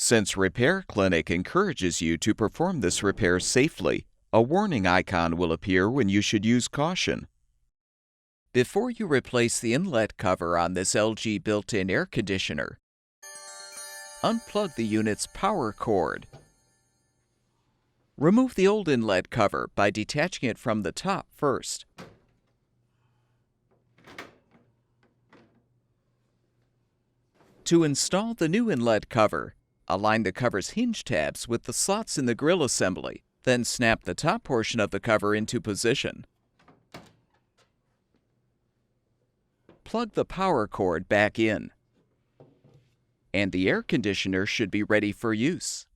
Since Repair Clinic encourages you to perform this repair safely, a warning icon will appear when you should use caution. Before you replace the inlet cover on this LG built-in air conditioner, unplug the unit's power cord. Remove the old inlet cover by detaching it from the top first. To install the new inlet cover, align the cover's hinge tabs with the slots in the grill assembly, then snap the top portion of the cover into position. Plug the power cord back in, and the air conditioner should be ready for use.